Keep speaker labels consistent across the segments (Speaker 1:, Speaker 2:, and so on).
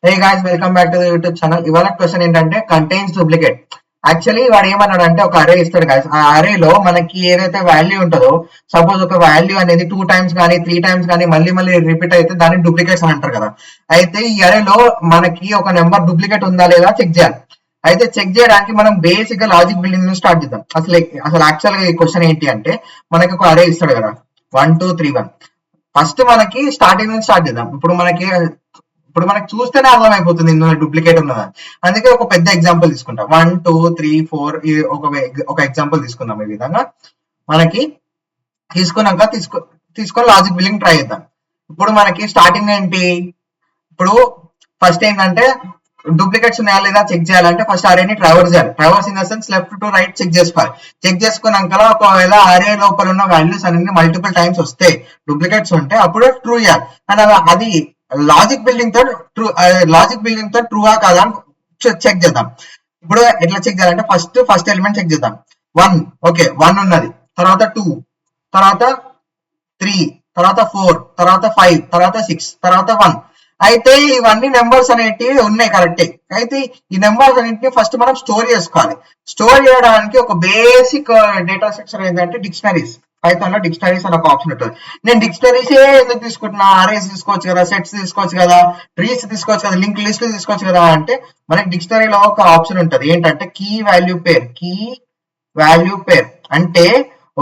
Speaker 1: Hey guys, welcome back to the YouTube channel. ఇవాళ question ఏంటంటే contains duplicate. Actually వాడు ఏమన్నాడంటే ఒక అరే ఇస్తాడు గాయ్స్. ఆ అరేలో మనకి ఏదైతే వాల్యూ ఉంటుందో, సపోజ్ ఒక వాల్యూ అనేది 2 టైమ్స్ కానీ 3 టైమ్స్ కానీ మళ్ళీ మళ్ళీ రిపీట్ అయితే దాన్ని డూప్లికేట్స్ అని అంటారు కదా. అయితే ఈ అరేలో మనకి ఒక నెంబర్ డూప్లికేట్ ఉందా లేదా చెక్ చేయాలి. అయితే చెక్ చేయడానికి మనం బేసిక్ గా లాజిక్ బిల్డింగ్ నుంచి స్టార్ట్ చేద్దాం. అసలు యాక్చువల్ గా ఈ క్వశ్చన్ ఏంటి అంటే, మనకి ఒక అరే ఇస్తాడు కదా, 1 2 3 1. ఫస్ట్ మనకి స్టార్టింగ్ నుంచి స్టార్ట్ చేద్దాం. ఇప్పుడు మనకి చూస్తేనే అర్థమైపోతుంది ఇందులో డూప్లికేట్ ఉన్నదా. అందుకే ఒక పెద్ద ఎగ్జాంపుల్ తీసుకుంటాం. 1 2 3 4 ఒక ఎగ్జాంపుల్ తీసుకుందాం. ఈ విధంగా మనకి తీసుకొని లాజిక్ బిల్డింగ్ ట్రై చేద్దాం. ఇప్పుడు మనకి స్టార్టింగ్ ఏంటి, ఇప్పుడు ఫస్ట్ ఏంటంటే డూప్లికేట్స్ ఉన్నాయా లేదా చెక్ చేయాలంటే ఫస్ట్ అరేని ట్రావర్స్ చేయాలి. Traverse in the sense left to right check చేసుకోవాలి. చెక్ చేసుకున్నాక ఒకవేళ అరే లోపల ఉన్న వాల్యూస్ అన్ని మల్టిపుల్ టైమ్స్ వస్తే, డూప్లికేట్స్ ఉంటే అప్పుడు ట్రూ చేయాలి. అండ్ అది లాజిక్ బిల్డింగ్ తో ట్రూగా కాదా అని చెక్ చేద్దాం. ఇప్పుడు ఎట్లా చెక్ చేయాలంటే ఫస్ట్ ఎలిమెంట్ చెక్ చేద్దాం. 1 ఓకే, 1 ఉన్నది, తర్వాత 2, తర్వాత 3, తర్వాత 4, తర్వాత 5, తర్వాత 6, తర్వాత 1. అయితే ఇవన్నీ నెంబర్స్ అనేటివి ఉన్నాయి కరెక్టే. అయితే ఈ నెంబర్స్ అన్నింటినీ ఫస్ట్ మనం స్టోర్ చేసుకోవాలి. స్టోర్ చేయడానికి ఒక బేసిక్ డేటా స్ట్రక్చర్ ఏంటంటే డిక్షనరీస్. పైథాన్ లో డిక్షనరీస్ అని ఒక ఆప్షన్ ఉంటుంది. నేను డిక్షనరీస్ ఎందుకు తీసుకుంటున్నా, అరేస్ తీసుకోవచ్చు కదా, సెట్స్ తీసుకోవచ్చు కదా, ట్రీస్ తీసుకోవచ్చు కదా, లింక్ లిస్ట్ తీసుకోవచ్చు కదా అంటే, మనకి డిక్షనరీలో ఒక ఆప్షన్ ఉంటుంది ఏంటంటే కీ వాల్యూ పేర్. అంటే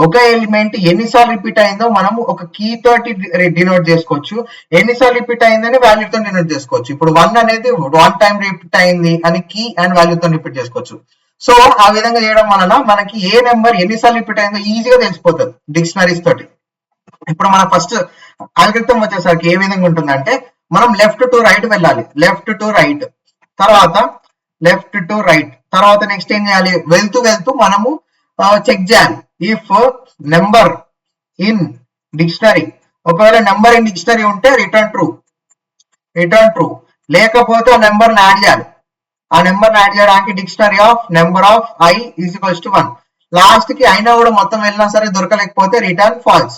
Speaker 1: ఒక ఎలిమెంట్ ఎన్నిసార్లు రిపీట్ అయిందో మనం ఒక కీ తోటి డినోట్ చేసుకోవచ్చు, ఎన్నిసార్లు రిపీట్ అయిందని వాల్యూతో డినోట్ చేసుకోవచ్చు. ఇప్పుడు 1 అనేది 1 టైం రిపీట్ అయింది అని కీ అండ్ వాల్యూతో రిపీట్ చేసుకోవచ్చు. సో ఆ విధంగా చేయడం వలన మనకి ఏ నెంబర్ ఎన్నిసార్లు రిపీట్ అయిందో ఈజీగా తెలిసిపోతుంది డిక్షనరీస్ తోటి. ఇప్పుడు మన ఫస్ట్ ఆల్గరిథం వచ్చేసరికి ఏ విధంగా ఉంటుందంటే, మనం లెఫ్ట్ టు రైట్ వెళ్ళాలి. లెఫ్ట్ టు రైట్ తర్వాత నెక్స్ట్ ఏం చేయాలి, వెళ్తూ మనము చెక్ చేయాలి. ఇఫ్ నెంబర్ ఇన్ డిక్షనరీ, ఒకవేళ నెంబర్ ఇన్ డిక్షనరీ ఉంటే రిటర్న్ ట్రూ, లేకపోతే ఆ నెంబర్ యాడ్ చేయాలి. ఆ నెంబర్ యాడ్ చేయడానికి dictionary of number of I is equals to 1. Last కి అయినా కూడా మొత్తం వెళ్ళినా సరే దొరకలేకపోతే return false.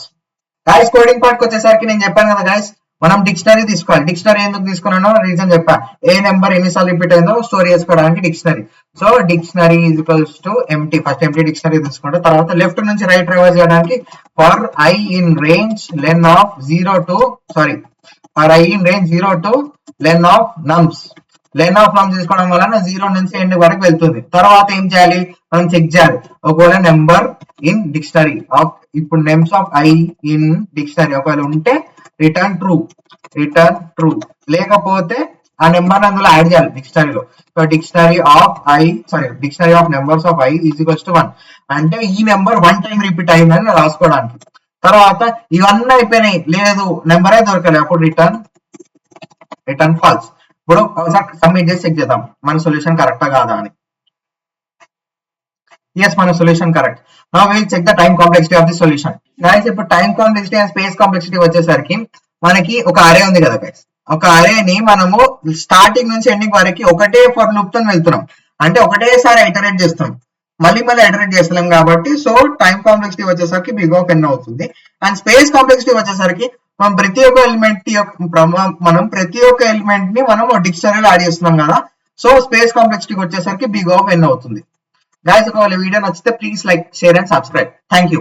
Speaker 1: Guys coding part వచ్చేసరికి నేను చెప్పాను కదా గాయస్, మనం డిక్షనరీ తీసుకోవాలి. డిక్షనరీ ఎందుకు తీసుకున్నానో రీజన్ చెప్పా. ఏ నెంబర్ ఎన్నిసార్లు రిపీట్ అయిందో స్టోర్ చేసుకోవడానికి dictionary. So dictionary is equals to empty. First empty dictionary తీసుకుంటే, తర్వాత లెఫ్ట్ నుంచి రైట్ ట్రావర్స్ చేయడానికి for I in range len of 0 to len of nums. Len of nums తీసుకోవడం వలన 0 నుంచి ఎండ్ వరకు వెళ్తుంది. తర్వాత ఏం చేయాలి, మనం చెక్ చేయాలి. ఒకవేళ నెంబర్ ఇన్ డిక్షనరీ ఆఫ్, ఇప్పుడు names of I in dictionary ఒకవేళ ఉంటే రిటర్న్ ట్రూ, లేకపోతే ఆ నెంబర్ అందులో యాడ్ చేయాలి డిక్షనరీలో. So dictionary of numbers of I is equals to 1 అంటే ఈ నెంబర్ 1 టైం రిపీట్ అయిందని రాసుకోవడానికి. తర్వాత ఇవన్నీ అయిపోయినాయి, లేదు నెంబరే దొరకలేదు, అప్పుడు రిటర్న్ ఫాల్స్. ఇప్పుడు ఒకసారి సబ్మిట్ చేసి చెక్ చేద్దాం మన సొల్యూషన్ కరెక్టా కాదా అని. ఎస్, మన solution correct. Now will check the time complexity of the solution. Guys ఇప్పుడు time complexity and space complexity వచ్చేసరికి మనకి ఒక అరే ఉంది కదా గైస్. ఒక అరేని మనము స్టార్టింగ్ నుంచి ఎండింగ్ వరకు ఒకటే ఫర్ లూప్ తో వెళ్తున్నాం. అంటే ఒకటేసారి ఐటరేట్ చేస్తాం, మళ్ళీ ఐటరేట్ చేస్తున్నాం కాబట్టి సో టైం కాంప్లెక్సిటీ వచ్చేసరికి బిగ్ ఆఫ్ ఎన్ అవుతుంది. అండ్ స్పేస్ కాంప్లెక్సిటీ వచ్చేసరికి మనం ప్రతి ఒక్క ఎలిమెంట్ ని మనం డిక్షనరీలో యాడ్ చేస్తున్నాం కదా. సో స్పేస్ కాంప్లెక్సిటీ వచ్చేసరికి బిగ్ ఆఫ్ ఎన్ అవుతుంది. గైస్ ఒకవేళ వీడియో నచ్చితే please like, share and subscribe. Thank you.